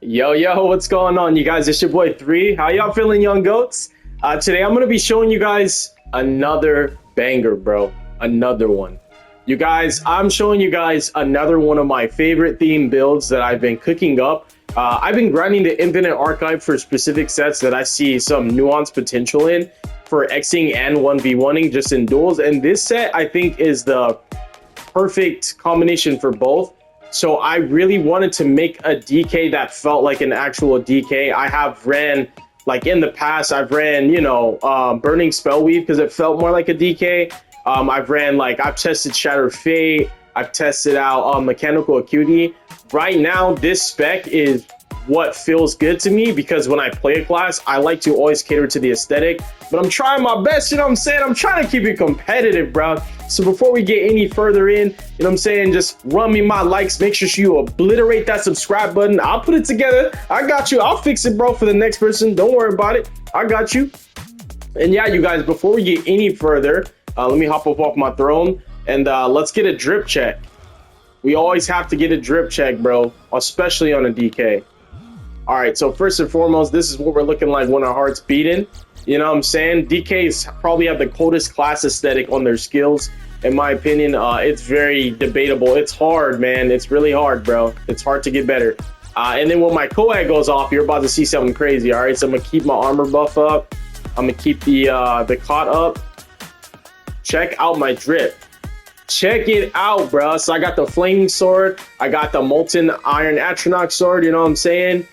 Yo, what's going on, you guys? It's your boy 3. How y'all feeling, young goats? Today I'm gonna be showing you guys another banger, bro. Another one. You guys, I'm showing you guys another one of my favorite theme builds that I've been cooking up. I've been grinding the Infinite Archive for specific sets that I see some nuanced potential in for Xing and 1v1ing just in duels. And this set, I think, is the perfect combination for both. So I really wanted to make a DK that felt like an actual DK. I have ran, like in the past, I've ran, Burning Spellweave because it felt more like a DK. I've tested Shattered Fate. I've tested out Mechanical Acuity. Right now, this spec is what feels good to me because when I play a class, I like to always cater to the aesthetic, but I'm trying my best, you know what I'm saying? I'm trying to keep it competitive, bro. So before we get any further in, you know what I'm saying, just run me my likes, make sure you obliterate that subscribe button. I'll put it together. I got you. I'll fix it, bro, for the next person. Don't worry about it. I got you. And yeah, you guys, before we get any further, let me hop up off my throne and let's get a drip check. We always have to get a drip check, bro, especially on a DK. All right, so first and foremost, this is what we're looking like when our heart's beating. You know what I'm saying? DKs probably have the coldest class aesthetic on their skills. In my opinion, it's very debatable. It's hard, man. It's really hard, bro. It's hard to get better. And then when my coag goes off, you're about to see something crazy, all right? So I'm going to keep my armor buff up. I'm going to keep the cot up. Check out my drip. Check it out, bro. So I got the flaming sword. I got the molten iron atronach sword, you know what I'm saying?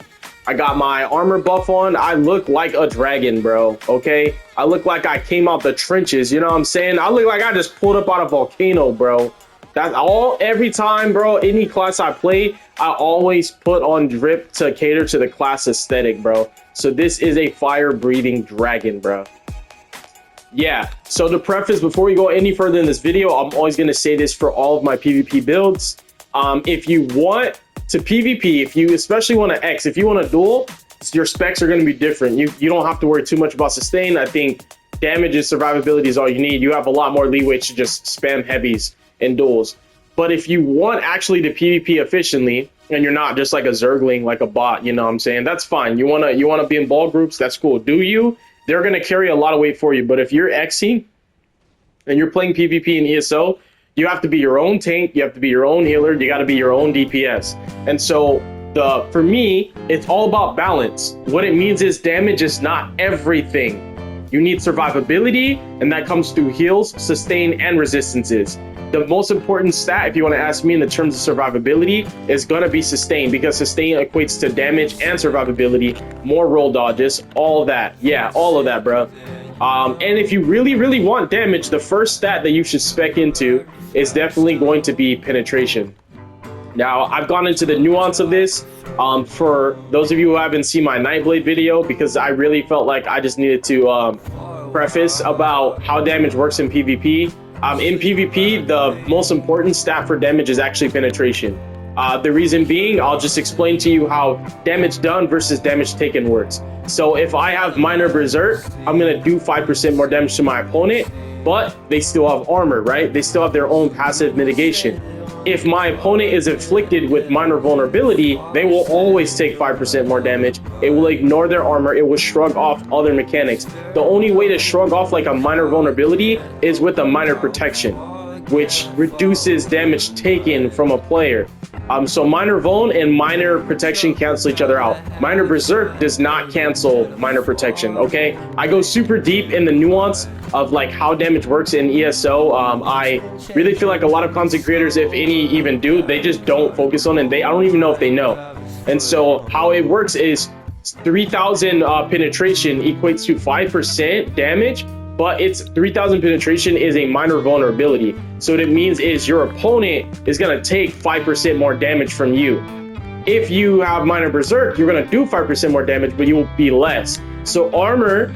I got my armor buff on. I look like a dragon, bro, okay? I look like I came out the trenches, you know what I'm saying? I look like I just pulled up out a volcano, bro. That's all, every time, bro, any class I play, I always put on drip to cater to the class aesthetic, bro. So this is a fire-breathing dragon, bro. Yeah, so to preface, before we go any further in this video, I'm always going to say this for all of my PvP builds. If you want to PvP, if you especially want to X, if you want to duel, your specs are going to be different. You don't have to worry too much about sustain. I think damage and survivability is all you need. You have a lot more leeway to just spam heavies in duels. But if you want actually to PvP efficiently, and you're not just like a Zergling, like a bot, you know what I'm saying? That's fine. You wanna be in ball groups, that's cool. Do you? They're going to carry a lot of weight for you. But if you're Xing and you're playing PvP in ESO, you have to be your own tank, you have to be your own healer, you got to be your own DPS. And so for me, it's all about balance. What it means is damage is not everything. You need survivability, and that comes through heals, sustain, and resistances. The most important stat, if you want to ask me in the terms of survivability, is going to be sustain, because sustain equates to damage and survivability, more roll dodges, all of that. Yeah, all of that, bro. And if you really want damage, the first stat that you should spec into is definitely going to be penetration. Now, I've gone into the nuance of this for those of you who haven't seen my Nightblade video, because I really felt like I just needed to preface about how damage works in PvP. In PvP, the most important stat for damage is actually penetration. The reason being, I'll just explain to you how damage done versus damage taken works. So if I have Minor Berserk, I'm going to do 5% more damage to my opponent, but they still have armor, right? They still have their own passive mitigation. If my opponent is afflicted with Minor Vulnerability, they will always take 5% more damage. It will ignore their armor. It will shrug off other mechanics. The only way to shrug off like a Minor Vulnerability is with a Minor Protection, which reduces damage taken from a player. So Minor Vuln and Minor Protection cancel each other out. Minor Berserk does not cancel Minor Protection, okay? I go super deep in the nuance of like how damage works in ESO. I really feel like a lot of content creators, if any even do, they just don't focus on it. I don't even know if they know. And so how it works is 3,000 penetration equates to 5% damage, but it's 3,000 penetration is a minor vulnerability. So what it means is your opponent is going to take 5% more damage from you. If you have Minor Berserk, you're going to do 5% more damage, but you will be less. So armor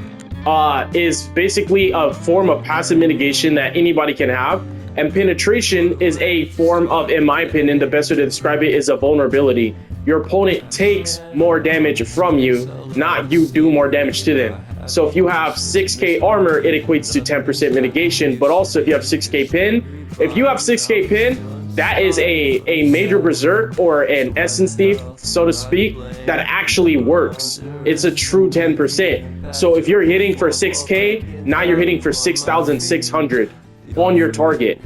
is basically a form of passive mitigation that anybody can have. And penetration is a form of, in my opinion, the best way to describe it is a vulnerability. Your opponent takes more damage from you, not you do more damage to them. So if you have 6k armor, it equates to 10% mitigation. But also if you have 6k pin, if you have 6k pin, that is a major berserk or an essence thief, so to speak, that actually works. It's a true 10%. So if you're hitting for 6K, now you're hitting for 6,600 on your target.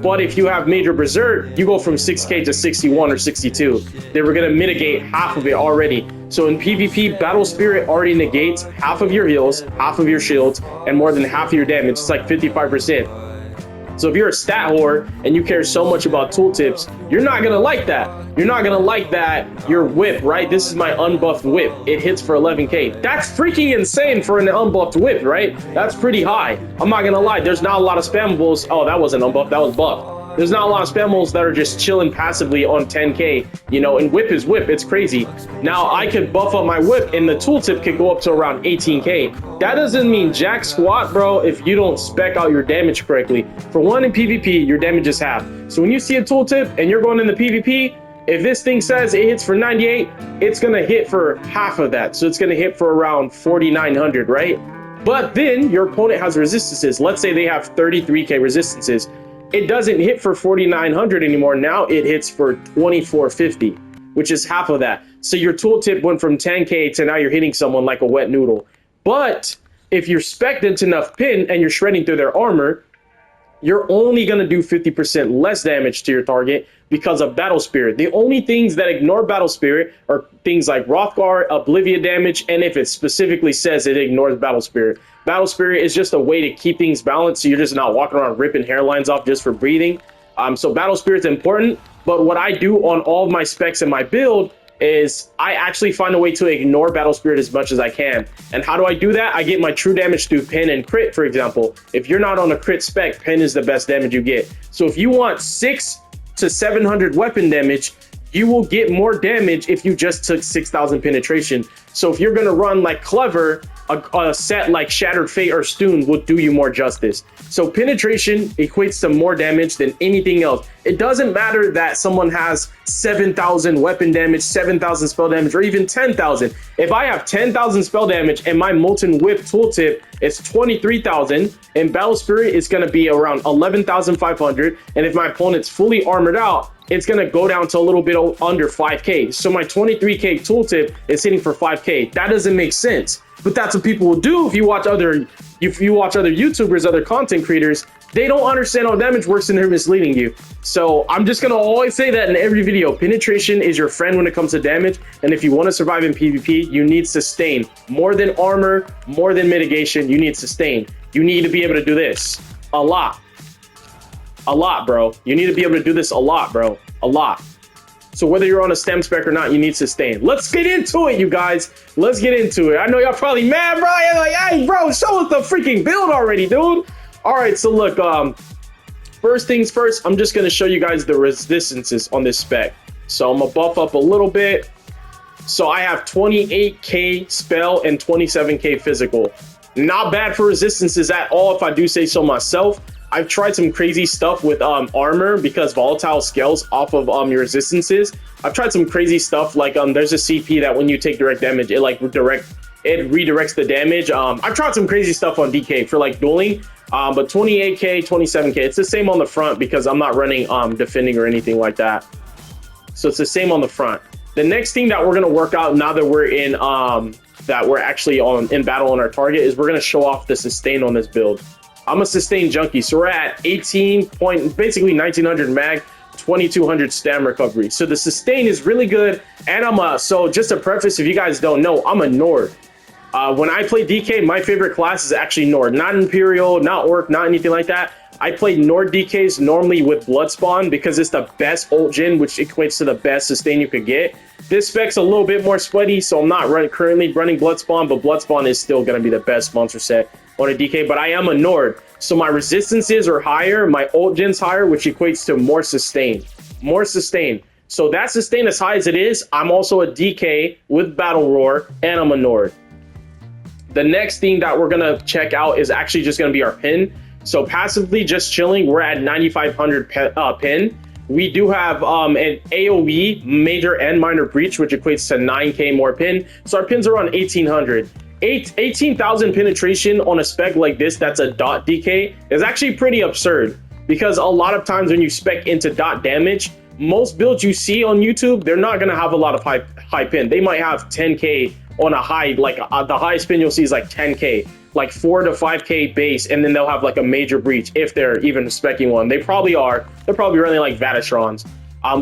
But if you have major berserk, you go from 6K to 61 or 62. They were going to mitigate half of it already. So in PvP, Battle Spirit already negates half of your heals, half of your shields, and more than half of your damage. It's like 55%. So if you're a stat whore and you care so much about tooltips, you're not going to like that. You're not going to like that your whip, right? This is my unbuffed whip. It hits for 11K. That's freaking insane for an unbuffed whip, right? That's pretty high. I'm not going to lie. There's not a lot of spammables. Oh, that wasn't unbuffed. That was buffed. There's not a lot of spammables that are just chilling passively on 10K, you know, and whip is whip. It's crazy. Now I could buff up my whip and the tooltip could go up to around 18K. That doesn't mean jack squat, bro, if you don't spec out your damage correctly. For one, in PvP, your damage is half. So when you see a tooltip and you're going in the PvP, if this thing says it hits for 98, it's going to hit for half of that. So it's going to hit for around 4,900, right? But then your opponent has resistances. Let's say they have 33K resistances. It doesn't hit for 4,900 anymore. Now it hits for 2,450, which is half of that. So your tooltip went from 10K to now you're hitting someone like a wet noodle. But if you're spec'd into enough pin and you're shredding through their armor, you're only going to do 50% less damage to your target because of Battle Spirit. The only things that ignore Battle Spirit are things like Rothgar, Oblivion damage, and if it specifically says it ignores Battle Spirit. Battle Spirit is just a way to keep things balanced, so you're just not walking around ripping hairlines off just for breathing. So Battle Spirit's important, but what I do on all of my specs in my build is I actually find a way to ignore Battle Spirit as much as I can. And how do I do that? I get my true damage through pin and crit, for example. If you're not on a crit spec, pin is the best damage you get. So if you want 600 to 700 weapon damage, you will get more damage if you just took 6,000 penetration. So if you're going to run like Clever, a set like Shattered Fate or Stun will do you more justice. So penetration equates to more damage than anything else. It doesn't matter that someone has 7,000 weapon damage, 7,000 spell damage, or even 10,000. If I have 10,000 spell damage and my Molten Whip tooltip is 23,000, and Battle Spirit is going to be around 11,500, and if my opponent's fully armored out, it's going to go down to a little bit under 5K. So my 23K tooltip is hitting for 5K. That doesn't make sense. But that's what people will do if you watch other YouTubers, other content creators. They don't understand how damage works and they're misleading you. So I'm just going to always say that in every video. Penetration is your friend when it comes to damage. And if you want to survive in PvP, you need sustain. More than armor, more than mitigation, you need sustain. You need to be able to do this a lot. A lot, bro. You need to be able to do this a lot, bro. A lot. So whether you're on a stem spec or not, you need sustain. Let's get into it, you guys. Let's get into it. I know y'all probably mad, bro. You're like, hey, bro, show us the freaking build already, dude. All right, so look, first things first, I'm just going to show you guys the resistances on this spec. So I'm going to buff up a little bit. So I have 28K spell and 27K physical. Not bad for resistances at all, if I do say so myself. I've tried some crazy stuff with armor because volatile scales off of your resistances. I've tried some crazy stuff like there's a CP that when you take direct damage, it redirects the damage. I've tried some crazy stuff on DK for like dueling, but 28K, 27K, it's the same on the front because I'm not running defending or anything like that. So it's the same on the front. The next thing that we're gonna work out now that we're in that we're actually in battle on our target is we're gonna show off the sustain on this build. I'm a sustain junkie, so we're at 18 point, basically 1900 mag, 2200 stam recovery. So the sustain is really good, and so just a preface, if you guys don't know, I'm a Nord. When I play DK, my favorite class is actually Nord, not Imperial, not Orc, not anything like that. I play Nord DKs normally with Bloodspawn because it's the best ult gen, which equates to the best sustain you could get. This spec's a little bit more sweaty, so I'm not currently running Bloodspawn, but Bloodspawn is still going to be the best monster set on a DK, but I am a Nord. So my resistances are higher, my ult gen's higher, which equates to more sustain. More sustain. So that sustain as high as it is, I'm also a DK with Battle Roar, and I'm a Nord. The next thing that we're gonna check out is actually just gonna be our pin. So passively just chilling, we're at 9,500 pin. We do have an AoE, major and minor breach, which equates to 9K more pin. So our pins are on 1,800. 18,000 penetration on a spec like this that's a dot DK is actually pretty absurd. because a lot of times when you spec into dot damage, most builds you see on YouTube, they're not going to have a lot of high pin. They might have 10k on a high, like the highest pin you'll see is like 10k, like 4 to 5k base, and then they'll have like a major breach if they're even specking one. They probably are. They're probably running like Vatistrons.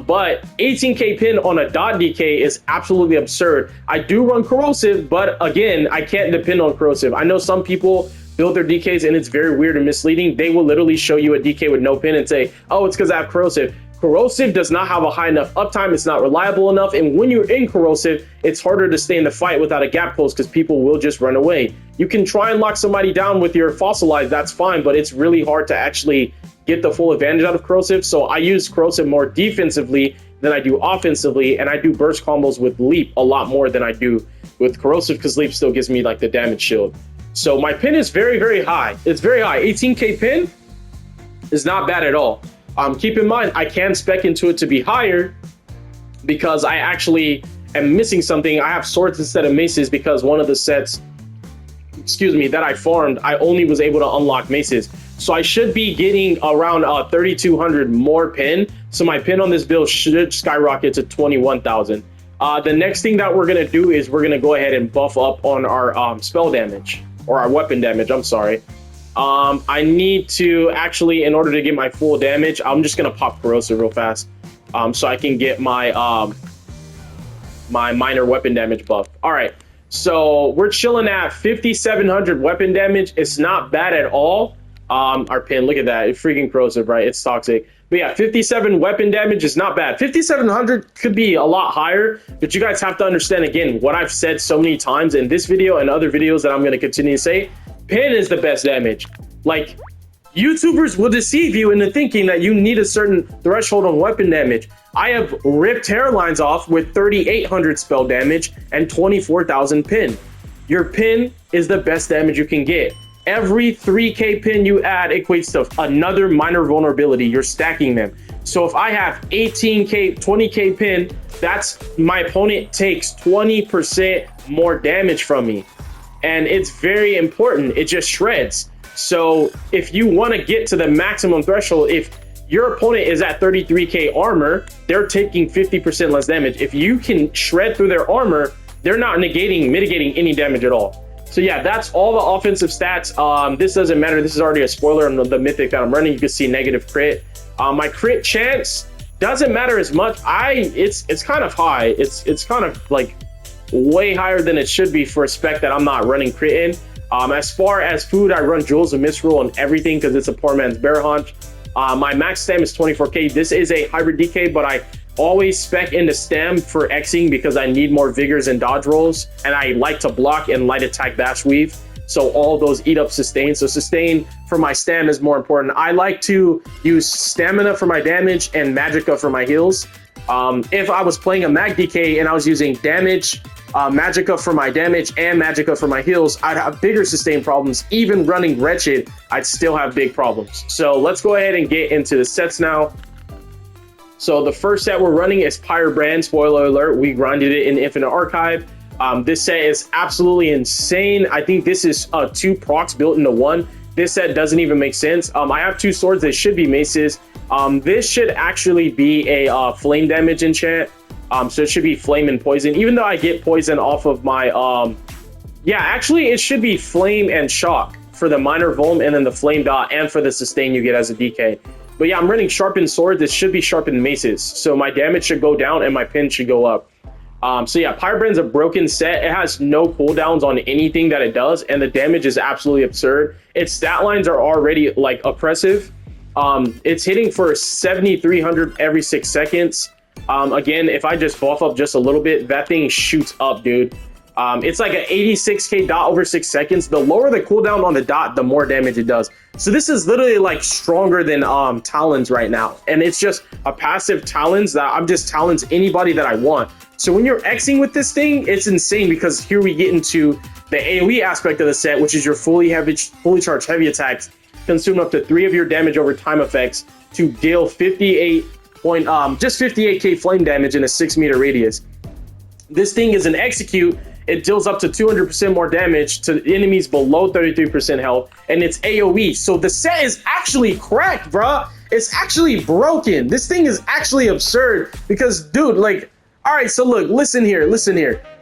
But 18k pin on a dot DK is absolutely absurd. I do run corrosive, but again, I can't depend on corrosive. I know some people build their DKs and it's very weird and misleading. They will literally show you a DK with no pin and say, oh, it's because I have corrosive. Corrosive does not have a high enough uptime. It's not reliable enough. And when you're in corrosive, it's harder to stay in the fight without a gap close because people will just run away. You can try and lock somebody down with your fossilized, that's fine, but it's really hard to actually get the full advantage out of corrosive. So I use corrosive more defensively than I do offensively, and I do burst combos with leap a lot more than I do with corrosive because leap still gives me like the damage shield. So my pin is very, very high. It's very high. 18k pin is not bad at all. Keep in mind, I can spec into it to be higher because I actually am missing something. I have swords instead of maces because one of the sets, that I farmed, I only was able to unlock maces. So I should be getting around 3,200 more pin. So my pin on this build should skyrocket to 21,000. The next thing that we're going to do is we're going to go ahead and buff up on our spell damage, or our weapon damage, I'm sorry. I need to actually, in order to get my full damage, I'm just going to pop corrosive real fast so I can get my my minor weapon damage buff. All right, so we're chilling at 5,700 weapon damage. It's not bad at all. Our pin, look at that. It's freaking corrosive, right? It's toxic. But yeah, 57 weapon damage is not bad. 5,700 could be a lot higher, but you guys have to understand, again, what I've said so many times in this video and other videos that I'm going to continue to say. Pin is the best damage. Like, YouTubers will deceive you into thinking that you need a certain threshold on weapon damage. I have ripped hairlines off with 3,800 spell damage and 24,000 pin. Your pin is the best damage you can get. Every 3k pin you add equates to another minor vulnerability. You're stacking them. So if I have 18k, 20k pin, that's my opponent takes 20% more damage from me. And it's very important. It just shreds. So if you want to get to the maximum threshold, if your opponent is at 33k armor, they're taking 50% less damage. If you can shred through their armor, they're not mitigating any damage at all. So yeah, that's all the offensive stats. This doesn't matter. This is already a spoiler on the mythic that I'm running. You can see negative crit. My crit chance doesn't matter as much. It's kind of high. It's kind of like way higher than it should be for a spec that I'm not running crit in. As far as food, I run Jewels of Misrule on everything because it's a poor man's bear hunch. My max stam is 24k. This is a hybrid DK, but I always spec into stam for Xing because I need more vigors and dodge rolls, and I like to block and light attack bash weave. So all those eat up sustain. So sustain for my stam is more important. I like to use stamina for my damage and magicka for my heals. If I was playing a mag DK and I was using damage, magicka for my damage and magicka for my heals, I'd have bigger sustain problems. Even running Wretched, I'd still have big problems. So let's go ahead and get into the sets now. So the first set we're running is Pyrebrand. Spoiler alert, we grinded it in Infinite Archive. This set is absolutely insane. I think this is 2 procs built into 1. This set doesn't even make sense. I have 2 swords that should be maces. This should actually be a flame damage enchant. So it should be flame and poison, even though I get poison off of my, yeah, actually it should be flame and shock for the minor vuln, and then the flame dot, and for the sustain you get as a DK. But yeah, I'm running sharpened swords. This should be sharpened maces. So my damage should go down and my pin should go up. So yeah, Pyrebrand's a broken set. It has no cooldowns on anything that it does, and the damage is absolutely absurd. Its stat lines are already like oppressive. It's hitting for 7,300 every 6 seconds. Again, if I just buff up just a little bit, that thing shoots up, dude. It's like an 86k dot over 6 seconds. The lower the cooldown on the dot, the more damage it does. So this is literally like stronger than Talons right now. And it's just a passive Talons that I'm just Talons anybody that I want. So when you're Xing with this thing, it's insane because here we get into the AoE aspect of the set, which is your fully charged heavy attacks consume up to 3 of your damage over time effects to deal 58k flame damage in a 6 meter radius. This thing is an execute, It deals up to 200% more damage to enemies below 33% health, and it's AoE. So the set is actually cracked, bruh. It's actually broken. This thing is actually absurd because, dude, like, all right, so look, listen here.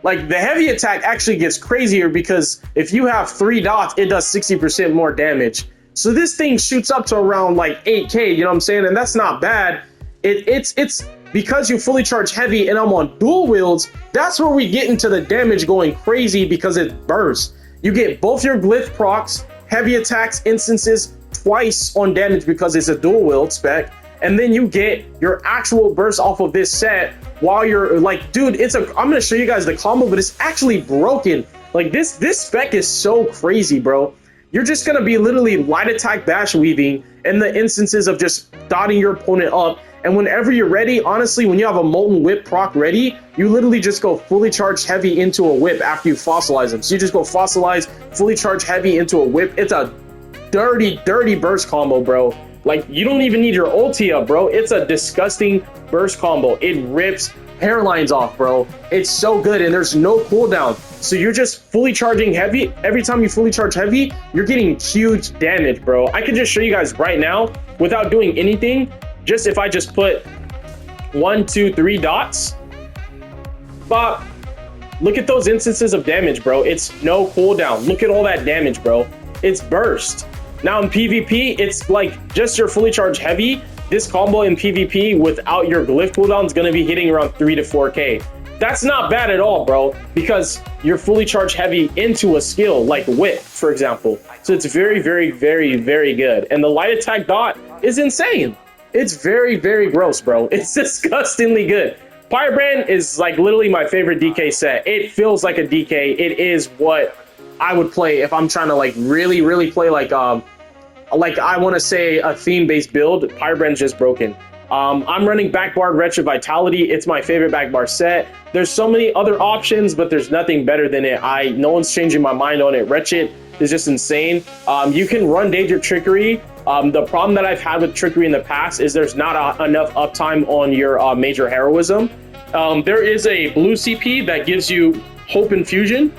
Like, the heavy attack actually gets crazier because if you have 3 dots, it does 60% more damage. So this thing shoots up to around like 8K, you know what I'm saying? And that's not bad. It's because you fully charge heavy and I'm on dual wields, that's where we get into the damage going crazy because it bursts. You get both your glyph procs, heavy attacks, instances twice on damage because it's a dual wield spec, and then you get your actual burst off of this set while you're like, dude, I'm gonna show you guys the combo, but it's actually broken. Like this spec is so crazy, bro. You're just gonna be literally light attack bash weaving in the instances of just dotting your opponent up. And whenever you're ready, honestly, when you have a Molten Whip proc ready, you literally just go fully charged heavy into a whip after you fossilize them. So you just go fossilize, fully charged heavy into a whip. It's a dirty burst combo, bro. Like, you don't even need your ulti up, bro. It's a disgusting burst combo. It rips hairlines off, bro. It's so good, and there's no cooldown. So you're just fully charging heavy. Every time you fully charge heavy, you're getting huge damage, bro. I can just show you guys right now without doing anything. Just if I just put 1, 2, 3 dots, but look at those instances of damage, bro. It's no cooldown. Look at all that damage, bro. It's burst. Now in PvP, it's like just your fully charged heavy. This combo in PvP without your glyph cooldown is going to be hitting around 3 to 4K. That's not bad at all, bro, because you're fully charged heavy into a skill like Whip, for example. So it's very good. And the light attack dot is insane. It's very gross, bro. It's disgustingly good. Firebrand is like literally my favorite DK set. It feels like a DK. It is what I would play if I'm trying to like really play like I want to say a theme-based build. Firebrand's just broken. I'm running backbar Wretched Vitality. It's my favorite backbar set. There's so many other options, but there's nothing better than it. No one's changing my mind on it. Wretched is just insane. You can run Danger Trickery. The problem that I've had with Trickery in the past is there's not enough uptime on your Major Heroism. There is a blue CP that gives you Hope Infusion,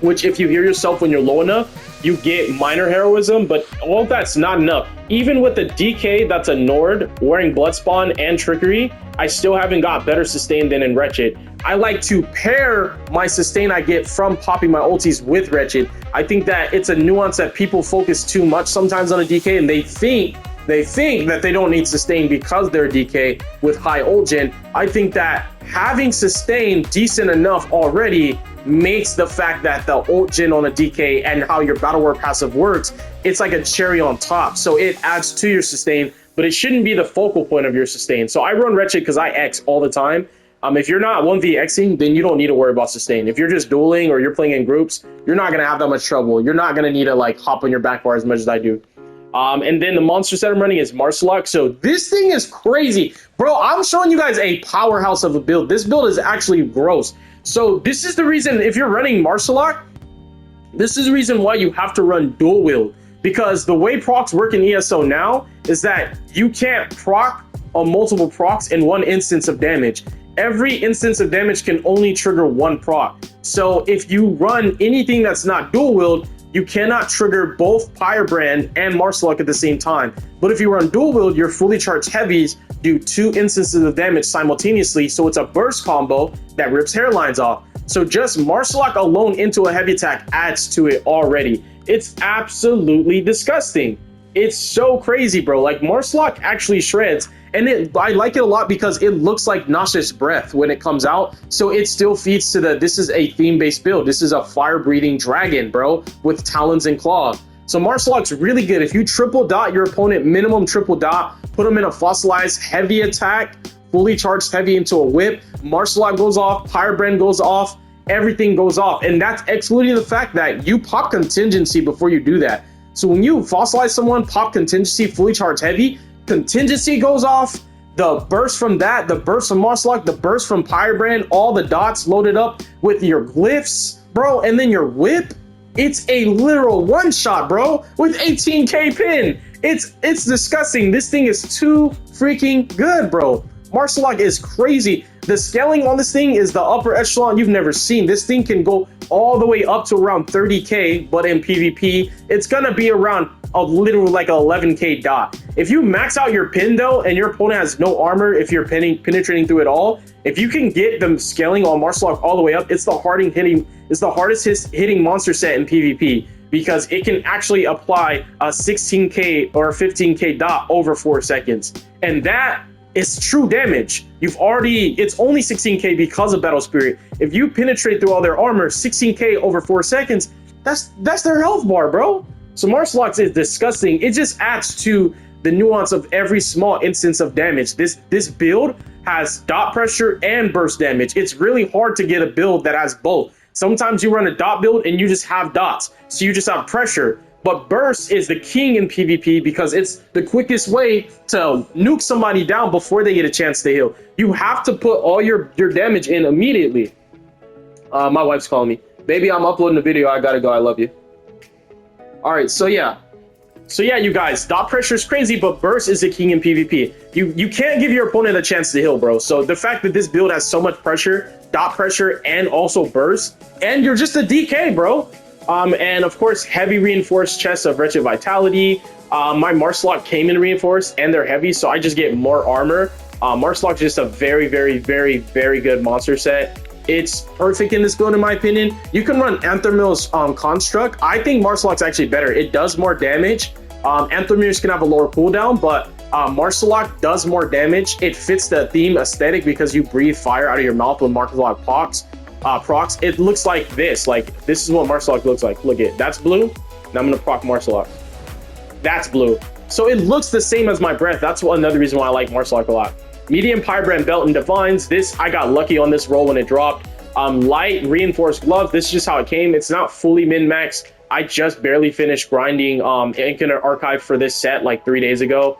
which if you hear yourself when you're low enough, you get minor heroism, but all that's not enough. Even with the DK that's a Nord wearing Bloodspawn and Trickery, I still haven't got better sustain than in Wretched. I like to pair my sustain I get from popping my ultis with Wretched. I think that it's a nuance that people focus too much sometimes on a DK, and they think that they don't need sustain because they're DK with high ult gen. I think that having sustain decent enough already makes the fact that the ult gen on a DK and how your battle war passive works, it's like a cherry on top. So it adds to your sustain, but it shouldn't be the focal point of your sustain. So I run Wretched because I X all the time. If you're not 1v-Xing, then you don't need to worry about sustain. If you're just dueling or you're playing in groups, you're not going to have that much trouble. You're not going to need to like hop on your back bar as much as I do. And then the monster set I'm running is Marsalok. So this thing is crazy. Bro, I'm showing you guys a powerhouse of a build. This build is actually gross. So this is the reason, if you're running Marsalok, this is the reason why you have to run dual wield. Because the way procs work in ESO now is that you can't proc on multiple procs in one instance of damage. Every instance of damage can only trigger one proc. So if you run anything that's not dual wield, you cannot trigger both Firebrand and Marsalok at the same time. But if you run dual wield, your fully charged heavies do 2 instances of damage simultaneously, so it's a burst combo that rips hairlines off. So just Marsalok alone into a heavy attack adds to it already. It's absolutely disgusting. It's so crazy, bro. Like, Marsalok actually shreds, and I like it a lot because it looks like Nauseous Breath when it comes out. So it still feeds to this is a theme-based build. This is a fire-breathing dragon, bro, with talons and claws. So Marsalok's really good. If you triple dot your opponent, minimum triple dot, put them in a fossilized heavy attack, fully charged heavy into a whip, Marsalok goes off, Firebrand goes off, everything goes off. And that's excluding the fact that you pop contingency before you do that. So when you fossilize someone, pop contingency, fully charged heavy, contingency goes off, the burst from that, the burst from Marsalok, the burst from Firebrand, all the dots loaded up with your glyphs, bro, and then your whip. It's a literal one-shot, bro, with 18k pin. It's disgusting. This thing is too freaking good, bro. Martial is crazy. The scaling on this thing is the upper echelon you've never seen. This thing can go all the way up to around 30k, but in PvP, it's gonna be around a little like a 11k dot. If you max out your pin though, and your opponent has no armor, if you're penetrating through it all, if you can get them scaling on Martial all the way up, it's the hardest hitting monster set in PvP, because it can actually apply a 16k or 15k dot over 4 seconds, and that is true damage. It's only 16k because of Battle Spirit. If you penetrate through all their armor, 16k over 4 seconds, that's their health bar, bro. So Martial is disgusting. It just adds to the nuance of every small instance of damage. This build has dot pressure and burst damage. It's really hard to get a build that has both. Sometimes you run a dot build and you just have dots, so you just have pressure. But burst is the king in PvP because it's the quickest way to nuke somebody down before they get a chance to heal. You have to put all your damage in immediately. My wife's calling me. Baby, I'm uploading the video. I gotta go. I love you. All right, so yeah, you guys, dot pressure is crazy, but burst is the king in PvP. You can't give your opponent a chance to heal, bro. So the fact that this build has so much pressure, dot pressure, and also burst, and you're just a DK, bro. And of course, heavy reinforced chests of Wretched Vitality. My Martial came in reinforced, and they're heavy, so I just get more armor. Martial is just a very, very, very, very good monster set. It's perfect in this build, in my opinion. You can run Anthemil's Construct. I think Martial is actually better. It does more damage. Anthemil's can have a lower cooldown, but Martial does more damage. It fits the theme aesthetic because you breathe fire out of your mouth when Martial procs. It looks like this. Like, this is what Martial looks like. Look at that's blue. Now I'm gonna proc Martial. That's blue. So it looks the same as my breath. That's another reason why I like Martial a lot. Medium Pybrand Belt and Divines. This, I got lucky on this roll when it dropped. Light Reinforced Gloves. This is just how it came. It's not fully min-max. I just barely finished grinding Infinite Archive for this set like 3 days ago.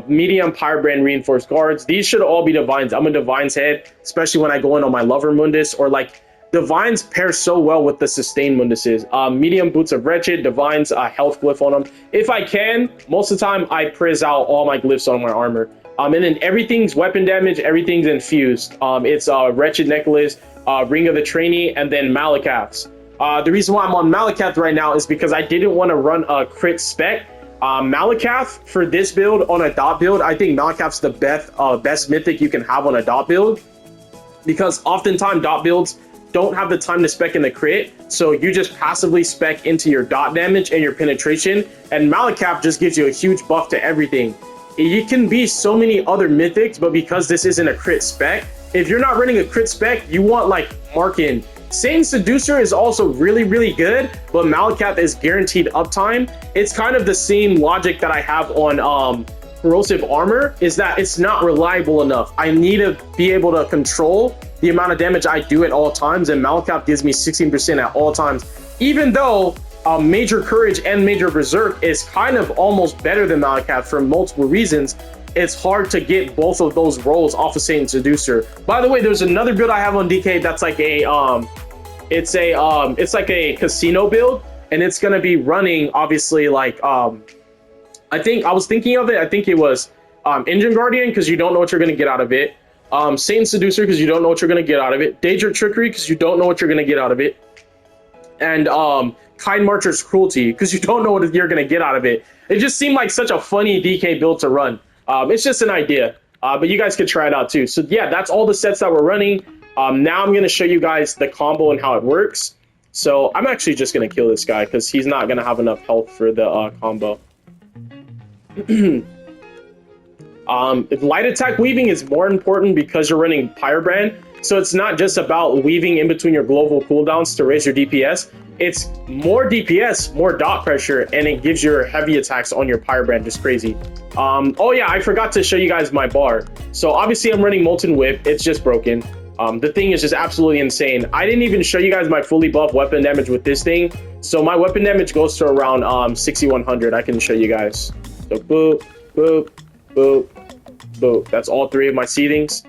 Medium Pybrand Reinforced Guards. These should all be Divines. I'm a Divines head, especially when I go in on my Lover Mundus, or like Divines pair so well with the Sustain Munduses. Medium Boots of Wretched, Divines, health glyph on them. If I can, most of the time I priz out all my glyphs on my armor. And then everything's weapon damage, everything's infused. It's Wretched Necklace, Ring of the Trainee, and then Malakaths. The reason why I'm on Malakath right now is because I didn't want to run a crit spec. Malakath for this build on a dot build, I think Malakath's the best mythic you can have on a dot build, because oftentimes dot builds don't have the time to spec in the crit, so you just passively spec into your dot damage and your penetration, and Malakath just gives you a huge buff to everything. It can be so many other mythics, but because this isn't a crit spec, if you're not running a crit spec, you want like Markin. Satan Seducer is also really, really good, but Malakath is guaranteed uptime. It's kind of the same logic that I have on Corrosive Armor, is that it's not reliable enough. I need to be able to control the amount of damage I do at all times, and Malakath gives me 16% at all times, even though Major Courage and Major Berserk is kind of almost better than Malakath for multiple reasons. It's hard to get both of those rolls off of Satan Seducer. By the way, there's another build I have on DK that's like a it's like a casino build, and it's gonna be running obviously like I think I was thinking of it. I think it was Engine Guardian, because you don't know what you're gonna get out of it. Satan Seducer, because you don't know what you're gonna get out of it. Daedric Trickery, because you don't know what you're gonna get out of it. And Kind Marcher's Cruelty, because you don't know what you're gonna get out of it. It just seemed like such a funny DK build to run. It's just an idea, but you guys could try it out too. So yeah, that's all the sets that we're running. Now I'm gonna show you guys the combo and how it works. So I'm actually just gonna kill this guy because he's not gonna have enough health for the combo. Light attack weaving is more important because you're running Pyrebrand. So it's not just about weaving in between your global cooldowns to raise your DPS. It's more DPS, more dot pressure, and it gives your heavy attacks on your Pyrebrand, just crazy. Oh yeah, I forgot to show you guys my bar. So obviously I'm running Molten Whip. It's just broken. The thing is just absolutely insane. I didn't even show you guys my fully buff weapon damage with this thing. So my weapon damage goes to around 6100. I can show you guys. So boop, boop, boop, boop. That's all three of my seedings.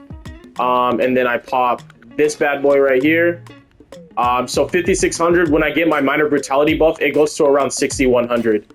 And then I pop this bad boy right here. So 5600, when I get my minor brutality buff, it goes to around 6100.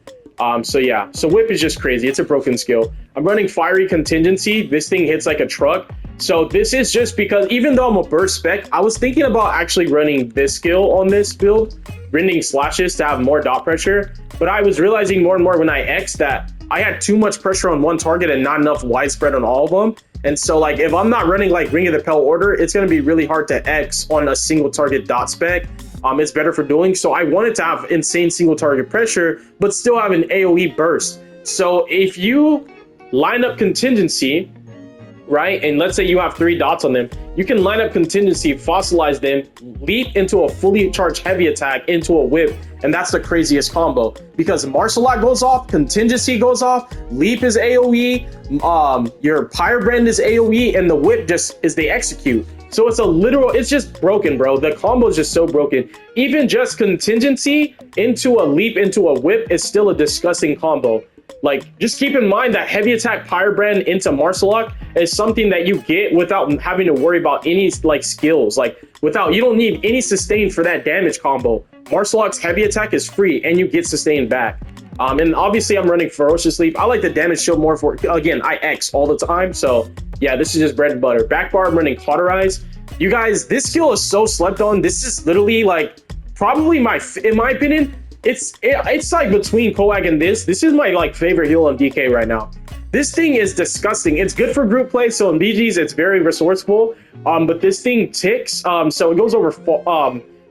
So yeah, so whip is just crazy. It's a broken skill. I'm running fiery contingency. This thing hits like a truck. So this is just because even though I'm a burst spec, I was thinking about actually running this skill on this build, rending slashes to have more dot pressure. But I was realizing more and more when I X that I had too much pressure on one target and not enough widespread on all of them. And so like if I'm not running like Ring of the Pale Order, it's going to be really hard to X on a single target dot spec. It's better for dueling. So I wanted to have insane single target pressure, but still have an AoE burst. So if you line up contingency, right, and let's say you have 3 dots on them, you can line up contingency, fossilize them, leap into a fully charged heavy attack into a whip, and that's the craziest combo because martial art goes off, contingency goes off, leap is AoE, your pyrebrand is AoE, and the whip just is the execute. So it's a literal, it's just broken, bro. The combo is just so broken. Even just contingency into a leap into a whip is still a disgusting combo. Like, just keep in mind that heavy attack pyrebrand into Marsalok is something that you get without having to worry about any like skills. Like, you don't need any sustain for that damage combo. Marsalok's heavy attack is free and you get sustained back. And obviously I'm running Ferocious Leap. I like the damage shield more for, again, I X all the time. So yeah, this is just bread and butter. Back bar, I'm running Cauterize. You guys, this skill is so slept on. This is literally like probably in my opinion, it's like between Coag and this. This is my like favorite heal on DK right now. This thing is disgusting. It's good for group play. So in BGs, it's very resourceful. But this thing ticks. So it goes over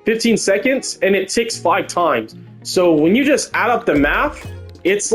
15 seconds and it ticks 5 times. So when you just add up the math, it's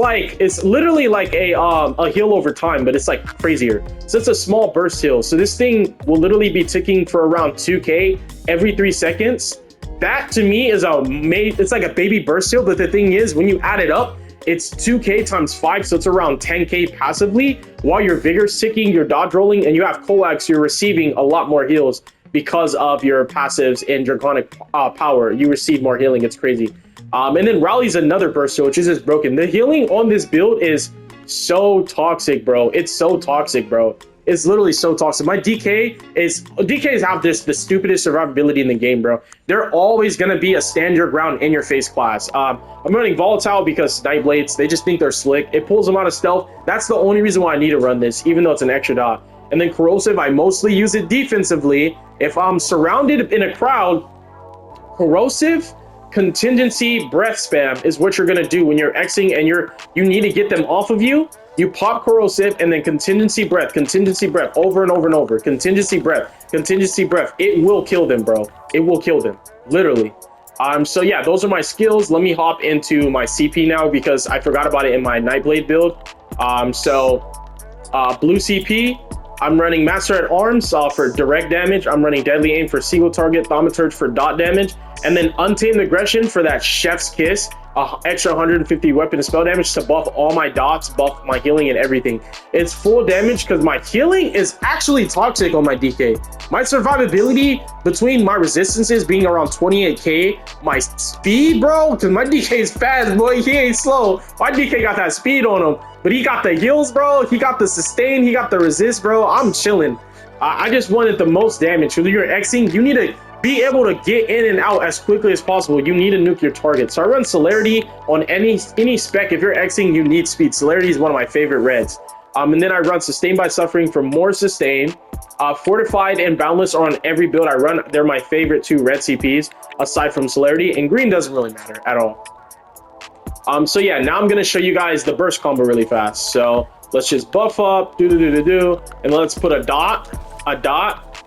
literally like a heal over time, but it's like crazier. So it's a small burst heal. So this thing will literally be ticking for around 2K every 3 seconds. That to me is it's like a baby burst heal, but the thing is when you add it up, it's 2K times 5, so it's around 10K passively, while your vigor's ticking, you're dodge rolling, and you have Coax, you're receiving a lot more heals because of your passives and Draconic power. You receive more healing, it's crazy. And then Rally's another burst heal, which is just broken. The healing on this build is so toxic, bro. It's so toxic, bro. It's literally so toxic. My DKs have the stupidest survivability in the game, bro. They're always gonna be a stand your ground in your face class. I'm running Volatile because Nightblades, they just think they're slick. It pulls them out of stealth. That's the only reason why I need to run this, even though it's an extra dot. And then Corrosive, I mostly use it defensively. If I'm surrounded in a crowd, Corrosive, contingency, breath spam is what you're gonna do when you're Xing and you need to get them off of you. You pop Corrosive and then contingency breath over and over and over. Contingency breath. It will kill them, bro. It will kill them, literally. So yeah, those are my skills. Let me hop into my CP now because I forgot about it in my Nightblade build. Blue CP, I'm running Master at Arms for direct damage. I'm running Deadly Aim for single target, Thaumaturge for dot damage, and then Untamed Aggression for that Chef's Kiss. Extra 150 weapon and spell damage to buff all my dots, buff my healing and everything. It's full damage because my healing is actually toxic on my DK. My survivability between my resistances being around 28K, my speed, bro, because my DK is fast, boy, he ain't slow. My DK got that speed on him, but he got the heals, bro. He got the sustain, he got the resist, bro. I'm chilling. I just wanted the most damage. When you're Xing, you need to be able to get in and out as quickly as possible. You need to nuke your target. So I run Celerity on any spec. If you're Xing, you need speed. Celerity is one of my favorite reds. And then I run Sustain by Suffering for more sustain. Fortified and Boundless are on every build I run. They're my favorite 2 red CPs aside from Celerity, and green doesn't really matter at all. So yeah, now I'm gonna show you guys the burst combo really fast. So let's just buff up, and let's put a dot,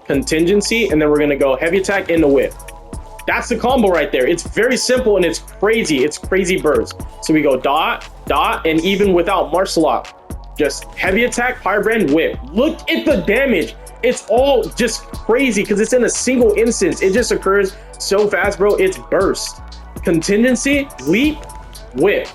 contingency, and then we're gonna go heavy attack in the whip. That's the combo right there. It's very simple and it's crazy. It's crazy burst. So we go dot, and even without Marsalok, just heavy attack, pyrebrand, whip. Look at the damage. It's all just crazy because it's in a single instance. It just occurs so fast, bro. It's burst. Contingency, leap, whip.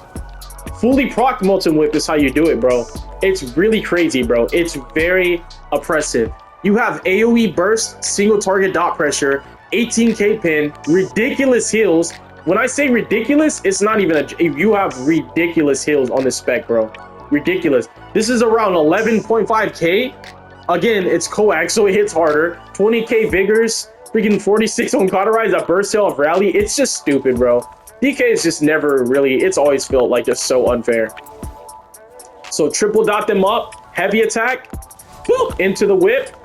Fully proc Molten Whip is how you do it, bro. It's really crazy, bro. It's very oppressive. You have AoE burst, single target dot pressure, 18K pin, ridiculous heals. When I say ridiculous, it's not even you have ridiculous heals on this spec, bro. Ridiculous. This is around 11.5K. Again, it's coax, so it hits harder. 20K vigors, freaking 46 on Cauterize, a burst heal of Rally. It's just stupid, bro. DK is just never really, it's always felt like just so unfair. So triple dot them up, heavy attack, boop, into the whip.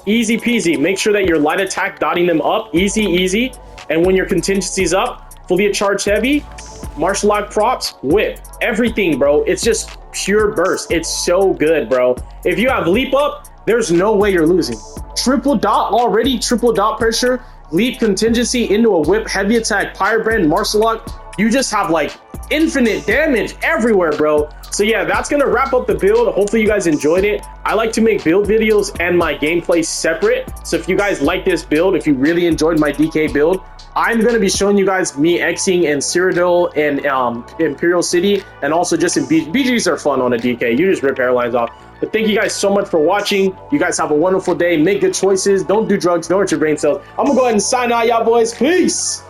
easy peasy. Make sure that your light attack dotting them up, easy, easy. And when your contingency's up, fully charged heavy, martial art props, whip, everything, bro. It's just pure burst. It's so good, bro. If you have leap up, there's no way you're losing. Triple dot already, triple dot pressure, leap contingency into a whip, heavy attack, pyre brand, martial art. You just have like infinite damage everywhere, bro. So yeah, that's gonna wrap up the build. Hopefully you guys enjoyed it. I like to make build videos and my gameplay separate. So if you guys like this build, if you really enjoyed my DK build, I'm going to be showing you guys me Xing in Cyrodiil and Imperial City, and also just in BGs are fun on a DK. You just rip hairlines off. But thank you guys so much for watching. You guys have a wonderful day. Make good choices. Don't do drugs. Don't hurt your brain cells. I'm going to go ahead and sign out, y'all boys. Peace.